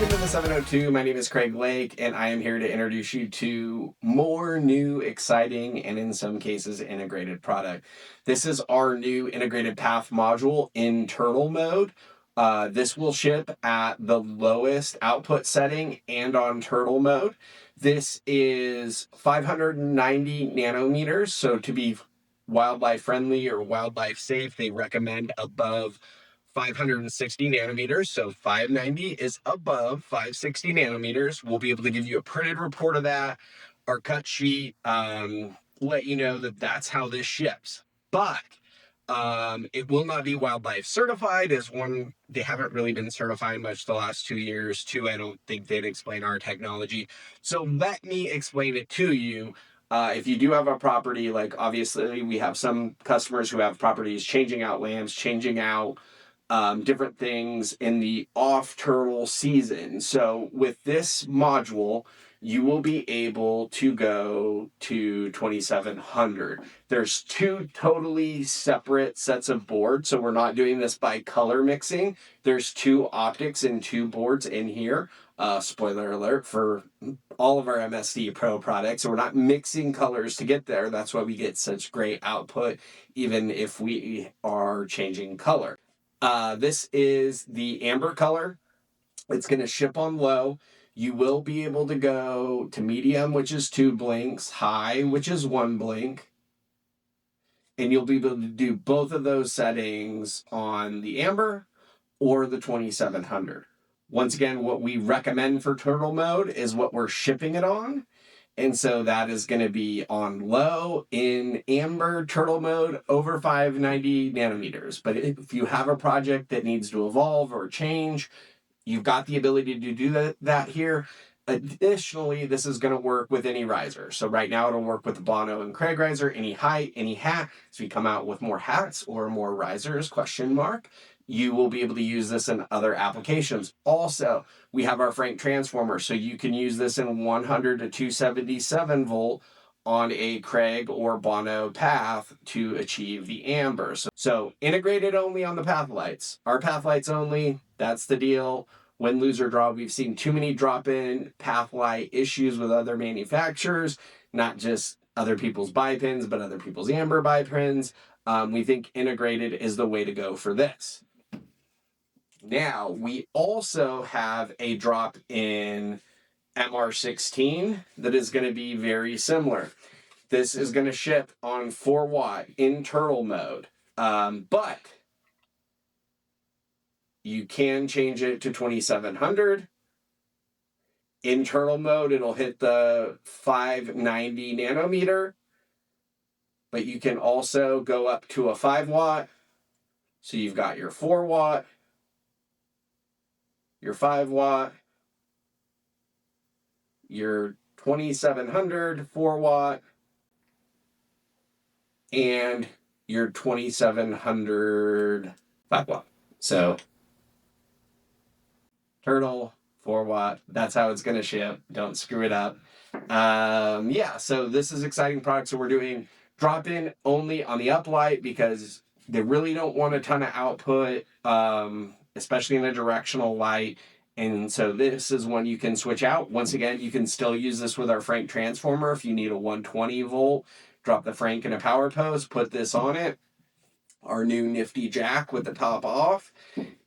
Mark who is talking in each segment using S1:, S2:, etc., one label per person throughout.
S1: Welcome to the 702. My name is Craig Lake, and I am here to introduce you to more new, exciting, and in some cases, integrated product. This is our new integrated path module in turtle mode. This will ship at the lowest output setting and on turtle mode. This is 590 nanometers, so to be wildlife friendly or wildlife safe, they recommend above 560 nanometers, so 590 is above 560 nanometers. We'll be able to give you a printed report of that, our cut sheet, let you know that that's how this ships. But it will not be wildlife certified, as one, they haven't really been certified much the last 2 years. Two, I don't think they'd explain our technology. So let me explain it to you. If you do have a property, like obviously we have some customers who have properties changing out lamps, changing out different things in the off turtle season. So with this module, you will be able to go to 2700. There's two totally separate sets of boards, so we're not doing this by color mixing. There's two optics and two boards in here. Spoiler alert for all of our MSDPRO products. So we're not mixing colors to get there. That's why we get such great output, even if we are changing color. This is the amber color. It's going to ship on low. You will be able to go to medium, which is 2 blinks, high, which is 1 blink. And you'll be able to do both of those settings on the amber or the 2700. Once again, what we recommend for turtle mode is what we're shipping it on. And so that is going to be on low in amber turtle mode over 590 nanometers. But if you have a project that needs to evolve or change, you've got the ability to do that here. Additionally, this is going to work with any riser. So right now it'll work with the Bono and Craig riser, any height, any hat. So we come out with more hats or more risers, ? You will be able to use this in other applications. Also, we have our Frank transformer, so you can use this in 100 to 277 volt on a Craig or Bono path to achieve the amber. So integrated only on the path lights. Our path lights only, that's the deal. Win, lose, or draw. We've seen too many drop-in path light issues with other manufacturers, not just other people's buy pins, but other people's amber buy pins. We think integrated is the way to go for this. Now, we also have a drop-in MR16 that is going to be very similar. This is going to ship on 4 watt in turtle mode, but you can change it to 2700. In turtle mode, it'll hit the 590 nanometer, but you can also go up to a 5 watt. So you've got your 4 watt, your 5 watt, your 2700 4 watt, and your 2700 5 watt. So turtle, 4 watt, that's how it's going to ship. Don't screw it up. Yeah, so this is exciting product. So we're doing drop-in only on the uplight because they really don't want a ton of output, especially in a directional light. And so this is one you can switch out. Once again, you can still use this with our Frank transformer. If you need a 120 volt, drop the Frank in a power post, put this on it. Our new nifty jack with the top off.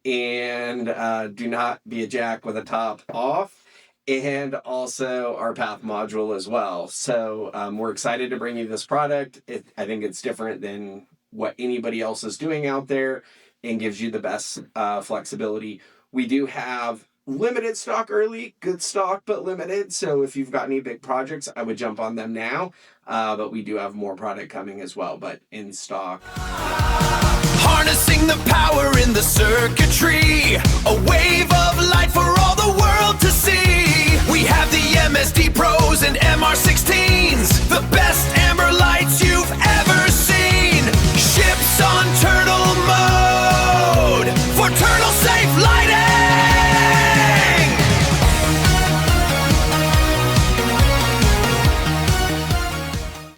S1: And do not be a jack with a top off. And also our path module as well. So we're excited to bring you this product. I think it's different than what anybody else is doing out there and gives you the best flexibility. We do have limited stock early, good stock, but limited. So if you've got any big projects, I would jump on them now. But we do have more product coming as well, but in stock.
S2: Harnessing the power in the circuitry, a wave of light for all the world to see. We have the MSDPROs and MR16s, the best